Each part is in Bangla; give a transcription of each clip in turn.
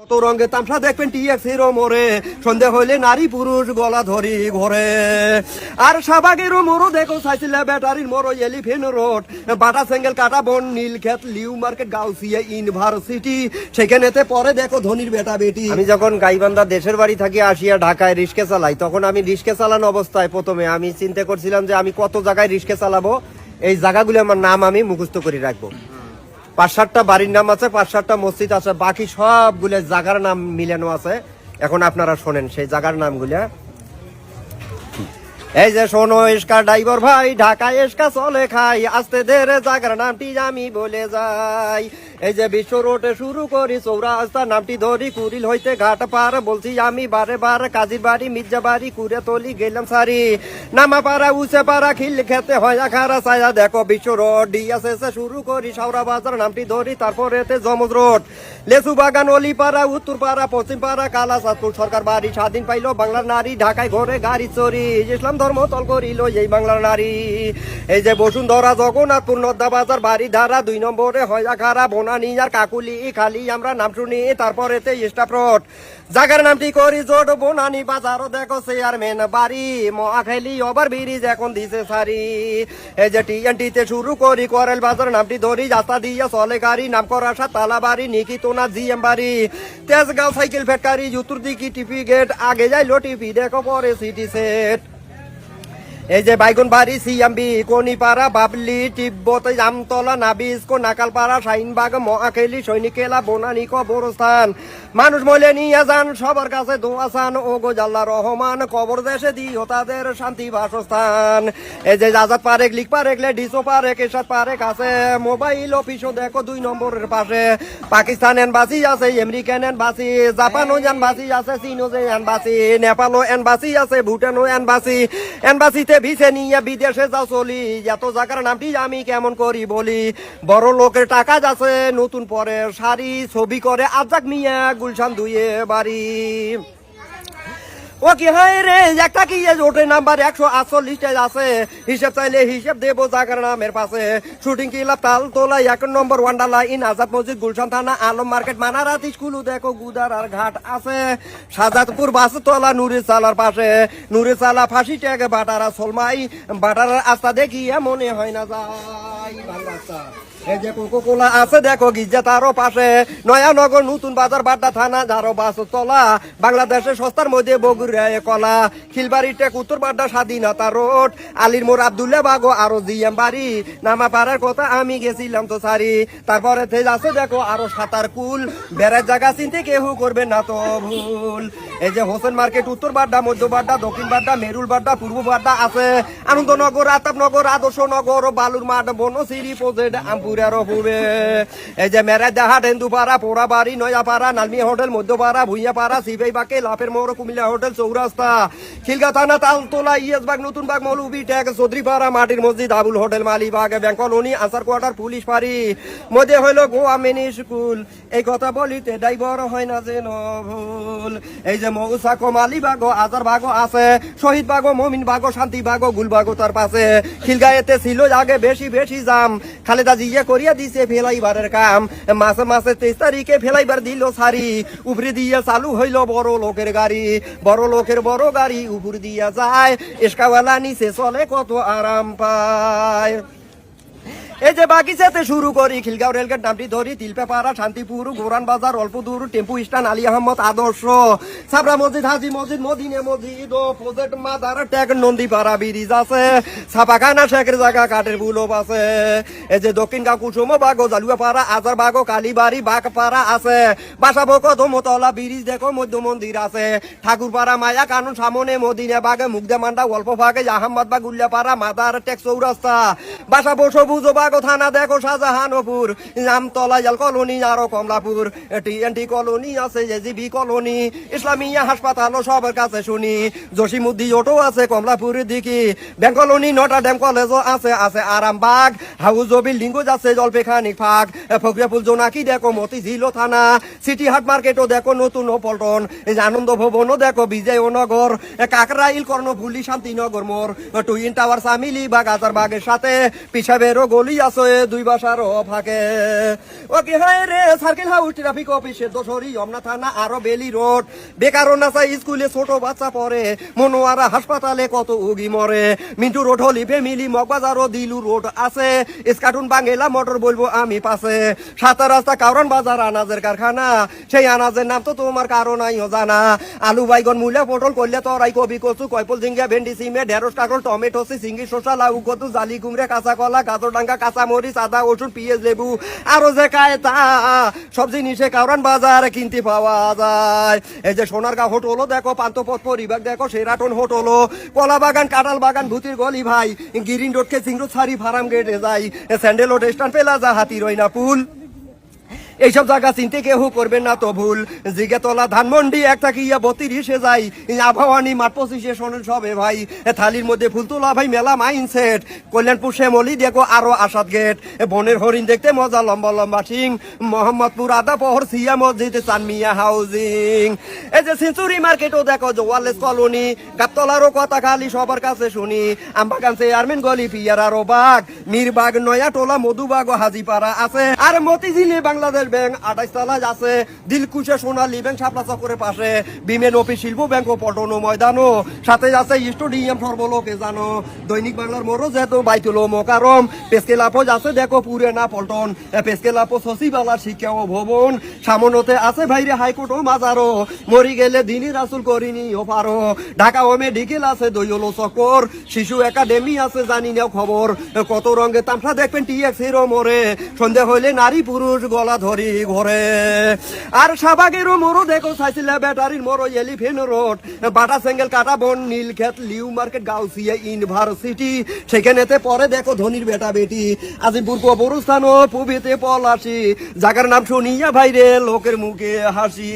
কত রঙে তামসা দেখবেন টিএক্সিরও মোরে সন্ধে হইলে নারী পুরুষ গলা ধরি ঘরে আর শাহবাগেরও মোরও দেখো চাইছিলে ব্যাটারির মোরো এলিফেন রোড বাটা signal Katabon Nilkhet New Market Gausia university সেখানেতে পরে দেখো ধনির বেটা বেটি। আমি যখন গাইবান্ধা দেশের বাড়ি থাকি আসিয়া ঢাকায় রিস্কে চালাই, তখন আমি রিস্কে চালানো অবস্থায় প্রথমে আমি চিন্তা করছিলাম যে আমি কত জায়গায় রিস্কে চালাবো, এই জায়গাগুলো আমার নাম আমি মুখস্থ করে রাখবো। ৫-৭টা বাড়ির নাম আছে, ৫-৭টা মসজিদ আছে, বাকি সবগুলো জায়গার নাম মিলানো আছে। এখন আপনারা শোনেন সেই জায়গার নামগুলা। এই যে শোনো ইস্কা ড্রাইভার ভাই, ঢাকায় ইস্কা চলে খাই, আস্তে ধীরে জায়গার নামটি আমি বলে যাই। এই যে বিশ্ব রোডে শুরু করি চৌরাস্তা, নামটি ধরি কুড়িল হইতে ঘাট পার, বলছি আমি বারে বার কাজীর বাড়ি মির্জা বাড়ি কুড়ে তলি গেলাম সারি, নামা পাড়া উচে পাড়া খিল খেতে হয় খারা ছায়া দেখো বিশ্ব রোড ডিএসএসে শুরু করি শাওরা বাজার, নামটি ধরি তারপরে জমজ রোড, লেচু বাগান অলি পাড়া উত্তর পাড়া পশ্চিম পাড়া কালা সাতপুর সরকার বাড়ি, স্বাধীন পাইলো বাংলার নারী, ঢাকায় ঘরে গাড়ি চড়ি, ইসলাম ধর্ম তল করিল এই বাংলার নারী। এই যে বসুন্ধরা জগন্নাথপুর নদ্দা বাজার বাড়ি ধারা ২ নম্বরে হয় খারা বনানি আর কাকুলি খালি আমরা নাম শুনি, তারপরে স্টাফ রোড জায়গার নামটি করি জোট, বনানি বাজারও দেখো চেয়ারম্যান বাড়ি, মহাখালী ওভার ব্রিজ এখন দিছে সারি। এই যে টিএনটিতে শুরু করি করেল বাজার, নামটি ধরি রাস্তা দিয়ে চলে গাড়ি, নাম করা তালা বাড়ি নিকিতোনা জিএম বাড়ি, তেজগাঁও সাইকেল ফ্যাক্টরি, উত্তর দিকে টিপি গেট, আগে যাইলো টিপি দেখো পরে সিটি সেট। এই যে বাইগুন বাড়ি সিএমবি কনিপাড়া বাবলি তিব্বত জামতলা নাবিস্কো নাকালপাড়া শাহিনবাগ মহাখালী সৈনিকেলা বনানিক বড়স্থান, মানুষ মলে নিয়ে যান সবার কাছে দোয়াসান, ও গো জাল্লা রহমান কবর দেশে দিও তাদের শান্তি বাসস্থান। এই যে আজাদ পারেক লিখ পারেক লেডিসও পারেক এরশাদ পারেক আছে, মোবাইল অফিসও দেখো ২ নম্বরের পাশে, পাকিস্তান এনবাসি আছে, আমেরিকান এনবাসি, জাপানও এনবাসি আছে, চীনও যে এনবাসি, নেপালও এনবাসি আছে, ভুটানও এনবাসি, এনবাসিতে ভিসে নিয়ে বিদেশে যাও চলি, এত জায়গার নামটি আমি কেমন করি বলি। বড় লোকের টাকা যাচ্ছে নতুন পরে শাড়ি, ছবি করে আজাক মিয়া গুলশান দুয়ে বাড়ি। ও কি হয় রে একটা কি ওটে নাম্বার ১৪৮ আছে, হিসেব চাইলে হিসেব দেবো জায়গার নামের পাশে, শুটিং কিলাব তালতলা ১ নম্বর ওয়ান্ডারলা ইন আজাদ মসজিদ গুলশান থানা আলম মার্কেট মানারাত স্কুল দেখো গুদার আর ঘাট আছে, সাজাদপুর বাসতলা নুরে চালার পাশে, নুরে চালা ফাঁসি ট্যাগ বাটারা সলমাই, বাটারার আস্তা দেখি মনে হয় না যাই ভালো রাস্তা। এই যে কোকোকোলা আছে দেখো গির্জা তারও পাশে, নয়ানগর নতুন বাজার বাড্ডা থানা যারো বাসতলা, বাংলাদেশের সস্তার মধ্যে বগুড়া কলা, খিলবাড়ি টেক উত্তর বাড্ডা স্বাধীনতা রোড, আলির মোড় আব্দুল্লাহ বাগো আরো জিএম বাড়ি, নামা পাড়ার কথা আমি গেছিলাম তো সারি, তারপরে আছে দেখো আরো সাতার কুল, বেড়ার জায়গা চিনতে কেউ করবে না তো ভুল। এই যে হোসেন মার্কেট উত্তর বাড্ডা মধ্য বাড্ডা দক্ষিণ বাড্ডা মেরুল বাড্ডা পূর্ব বাড্ডা আছে, আনন্দনগর আতাবনগর আদর্শনগর বালুর মাঠ বনশ্রী প্রজেক্ট আমপুর। এই যে মেরাজাহাট হেন্দুপাড়া পোড়া বাড়ি নয়াপাড়া নালমিয়া হোটেল মধ্যপাড়া ভুইয়াপাড়া সিবাই বাকে লাফের মোড় কুমিল্লা হোটেল চৌরাস্তা, খিলগা থানা তালতলা ইয়েসবাগ নতুন বাগ মৌলভী ট্যাগ চৌধুরীপাড়া মাটির মসজিদ Abul hotel Malibagh bank colony answer quarter police ফাঁড়ি মধ্যে হইল গোয়া মিনি স্কুল। এই কথা বলিতে ড্রাইভার হয় না যেন ভুল। এই যে মৌসাকো মালিবাগ আজার বাগ আছে, শহীদ বাগ মমিন বাগ শান্তি বাগ গুলবাগ তার পাশে, খিলগাঁয়েতে ছিল আগে বেশি বেশি জাম, খালেদা জিয়া করিয়া দিছে ফেলাইবারের কাম, মাসে মাসে 23 তারিখে ফেলাইবার দিল সারি, উপরে দিয়া চালু হইল বড় লোকের গাড়ি, বড় লোকের বড় গাড়ি উপর দিয়া যায়, ইস্কাওয়ালা নিচে চলে কত আরাম পায়। এই যে বাগিচাতে শুরু করি খিলগাঁও রেলগেট নামটি ধরি, তিলপেপাড়া শান্তিপুর গোরান বাজার অল্প দূর টেম্পু স্ট্যান্ড আলী আহমদ আদর্শ, সাবরা মসজিদ হাজি মসজিদ মদিনে মসজিদ ও প্রজেক্ট মাদার ট্যাগ নন্দীপাড়া ব্রিজ আছে, ছাপাখানা শেখের জায়গা কাঠের বুলব আছে। এই যে দক্ষিণগাঁও কুসুম বাগো জালুয়াপাড়া আজার বাগো কালীবাড়ি বাঘপাড়া আছে, বাসাবক ধমতলা ব্রিজ দেখো মধ্য মন্দির আছে, ঠাকুরপাড়া মায়া কানুন সামনে মদিনা বাগে মুগদা মান্ডা অল্প ভাগে আহমদ বাগ উল্লাপাড়া মাদার ট্যাগ চৌরাস্তা, বাসাবো সবুজ বাগো থানা দেখো শাহজাহানপুর, জামতলা জাল কলোনি আরো কমলাপুর, টিএনটি কলোনি আছে, জেজিবি কলোনি, ইসলামিয়া হাসপাতাল সবার কাছে শুনি, জসিমুদ্দি অটো আছে কমলাপুরের দিকে, ব্যাংক কলোনি নটা ড্যাম কলেজও আছে, আছে আরামবাগ হাউস বিল্ডিং আছে জলপেখানিক ফাঁক, ফকরিয়াপুল জোনাকি দেখো মতিঝিল থানা, সিটি হাট মার্কেটও দেখো নতুন ও পল্টন, আনন্দ ভবনও দেখো বিজয়নগর, কাকরাইল কর্ণফুলি শান্তিনগর মোড়, টুইন টাওয়ার সামিলি বাগ আজার বাগের সাথে, পিছাবেরও গলি পড়ি আছে দুই বাসারও ফাঁকে ওকে হায় রে সার্কেল হাউস ট্রাফিক অফিসে দোসরি অমনা থানা আরো বেলি রোড বেকারও না চাই স্কুলে ছোট বাচ্চা পড়ে মনোয়ারা হাসপাতালে কত উগি মরে মিন্টু রোড হলি ফ্যামিলি মগবাজারও দিলু রোড আছে স্কাটুন বাঙ্গেলা মোটর বলবো আমি পাশে সাতা রাস্তা কারণ বাজার আনাজের কারখানা সেই আনাজের নাম তো তোমার কারণ আইও জানা আলু বাইগন মূলা পটল করলে তরাই কবি কচু কয়পল ঝিঙ্গা ভেন্ডি সিমে ঢেঁড়স কাকল টমেটো সিঙ্গি শসা লাউ কচু জালি কুমড়ে কাঁচা কলা গাজর ডাঙ্গা কাঁচা মরিচ আদা রসুন পেঁয়াজ লেবু আরো যে কায় তা সব জিনিসে কারণ বাজার কিনতে পাওয়া যায় এই যে সোনারগাঁ হোটেল দেখো পান্তপথ পরিবার দেখো সেরাটন হোটেল কলা বাগান কাঁঠাল বাগান ভূতির গলি ভাই গিরিন রোডকে সিংরো ছাড়ি ফার্ম গেটে যাই স্যান্ডেল রোড স্ট্যান্ড পেলাজা হাতি রইনা পুল এইসব জায়গা চিনতে কেউ করবেন না তো ভুল জিগেতলা ধানমন্ডি একটা কিয়া 32 যাই আবহাওয়ানি মাঠ 25 শোনেন সবে ভাই থালির মধ্যে ফুল তোলা ভাই মেলা মাইন্ডসেট কল্যাণপুর শ্যামলি দেখো আরো আসাদ গেট বনের হরিণ দেখতে মজা লম্বা লম্বা সিং মোহাম্মদপুর আদা পহর সিয়া মসজিদ চানমিয়া হাউজিং এই যে সেঞ্চুরি মার্কেটও দেখো জোয়ালেস কলোনি গাবতলারও কথা খালি সবার কাছে শুনি আমবাগান চেয়ারম্যান গলি পিয়ারারও বাগ মিরবাগ নয়া টোলা মধুবাগ ও হাজিপাড়া আছে আর মতিঝিলে বাংলাদেশ ব্যাংক 28 তলায় আছে দিলকুশে সোনালী ব্যাংক শাপলা চক্করের পাশে বিমেন অফিস শিল্প ব্যাংক ও পল্টন ময়দানও সাথে আছে স্টেডিয়াম সর্বলোকে জানো দৈনিক বাংলার মোড়ো যেহেতু বাইতুল মোকারম পেসকেলাপোজ আছে দেখো পুরেনা পল্টন পেসকেলাপো সচিবালয় শিক্ষা ও ভবন সামনতে আছে ভাইরে হাইকোর্ট ও মাজারও মরি গেলে দিনই রাসুল করিনি ও পারো ঢাকা ও মেডিকেল আছে দৈয়লো চক্কর শিশু একাডেমি আছে জানি নাও খবর কত রঙে তামসা দেখবেন টিএক্স হিরো মোড়ে সন্ধে হইলে নারী পুরুষ গলা ধরি ঘরে আর শাহবাগেরও মোড়ো দেখো চাইছিলে ব্যাটারির মোড়ো এলিফেন রোড বাটা signal Katabon Nilkhet New Market Gausia university সেখানেতে পরে দেখো ধনির বেটা বেটি আজিমপুর কবরস্থান ও পুবেতে পলাশি জায়গার নাম শুনিয়া ভাইরে লোকের মুখে হাসি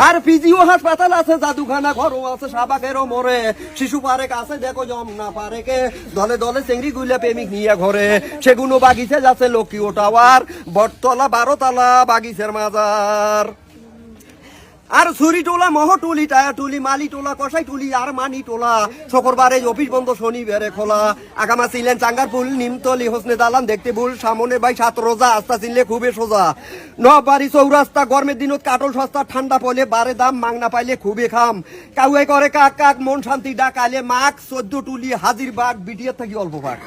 আর পিজিও হাসপাতাল আছে জাদুখানা ঘরও আছে শাহবাগেরও মোড়ে শিশু পার্ক আছে দেখো যমুনা পার্কে দলে দলে চেংড়ি গুলা প্রেমিক নিয়ে ঘরে সেগুলো বাগিচে যাচ্ছে লক্ষ্মীও টাওয়ার বটতলা 12 তলা বাগিচার মাজার আর ছুরি টোলা মহটুলি টায়ার টুলি মালি টোলা কষাই টুলি আর মানি টোলা শুক্রবারে অফিস বন্ধ শনিবারে খোলা আগামা ছিলেন চাঙ্গার ফুল নিমতলি হোসনে দালান দেখতে ভুল সামনে ভাই 7 রোজা আস্তা চিনলে খুবই সোজা নবাড়ি চৌরাস্তা গরমের দিনত কাটল সস্তা ঠান্ডা পড়লে বারে দাম মাংনা পাইলে খুবই খাম কাউয়াই করে কাক কাক মন শান্তি ডাকালে মাক 14 টুলি হাজির বাগ বিটিয়ে থাকি অল্প ভাগ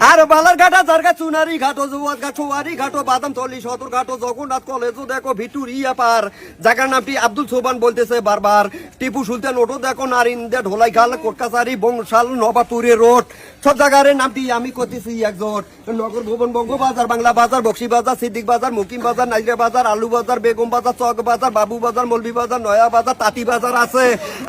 আর বালার ঘাটা জারগা চুনারি ঘাটো জুয়াত ঘাটো ওয়ারি ঘাটো বাদাম তলি সদর ঘাটো জগন্নাথ কলেজও দেখো ভিটুরিয়া পার জায়গার নামটি আব্দুল সোবান বলতেছে বারবার টিপু সুলতান ওটো দেখো নারিন্দা ঢোলাই খাল কোটকাছারি বংশাল নবাতুরে রোড সব জায়গার নামটি আমি করতেছি একজোট নগর ভুবন বঙ্গ বাজার বাংলা বাজার বক্সি বাজার সিদ্দিক বাজার মুকিম বাজার নাইরা বাজার আলু বাজার বেগম বাজার চক বাজার বাবু বাজার মলবি বাজার নয়া বাজার তাঁতি বাজার আছে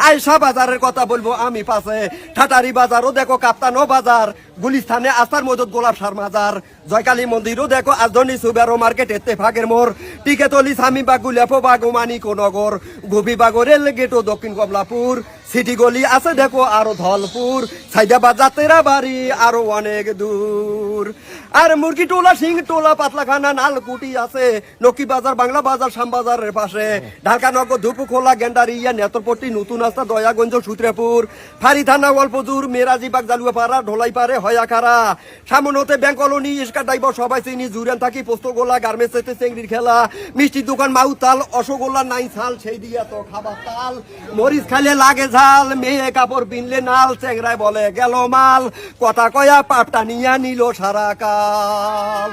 আয়সা বাজারের কথা বলবো আমি পাশে ঠাটারি বাজারও দেখো কাপ্তানো বাজার গুলিস্থানে আস্তার মজুদ গোলাপ সার মাজার জয়কালী মন্দিরও দেখো আজনি সুবেরো মার্কেট এত্তেফাকের মোড় টিকেতলি স্বামীবাগ গুলাপো বাগ মানিক নগর গোপীবাগ রেল গেট ও দক্ষিণ কমলাপুর সিটি গলি আছে দেখো আরো ধলপুর সাইদাবাদ যাত্রা বাড়ি আরো অনেক দূর আর মুরগি টোলা সিং টোলা পাতলাখানা নালকুটি আছে নকি বাজার বাংলা বাজার শ্যামবাজারের পাশে ঢাকানগর ধুপু খোলা গেন্ডারিয়া নেতরপট্টি নতুন রাস্তা দয়াগঞ্জ সূত্রেপুর ফারি থানা অল্পদূর মেরাজিবাগ জালুয়াপাড়া ঢোলাইপাড়ে হয়াখারা সামনতে ব্যাংক কলোনি ইস্কা ডাইভার সবাই চিনি জুরেন থাকি পোস্তগোলা গার্মেন্টস চেংড়ির খেলা মিষ্টির দোকান মাউতাল অশোগোলা নাই ছাল সেই দিয়া তো খাবার তাল মরিচ খাইলে লাগে ঝাল মেয়ে কাপড় পিনলে নাল চেংরায় বলে গেল মাল কথা কয়া পাপটা নিয়া নিল সারা কাল।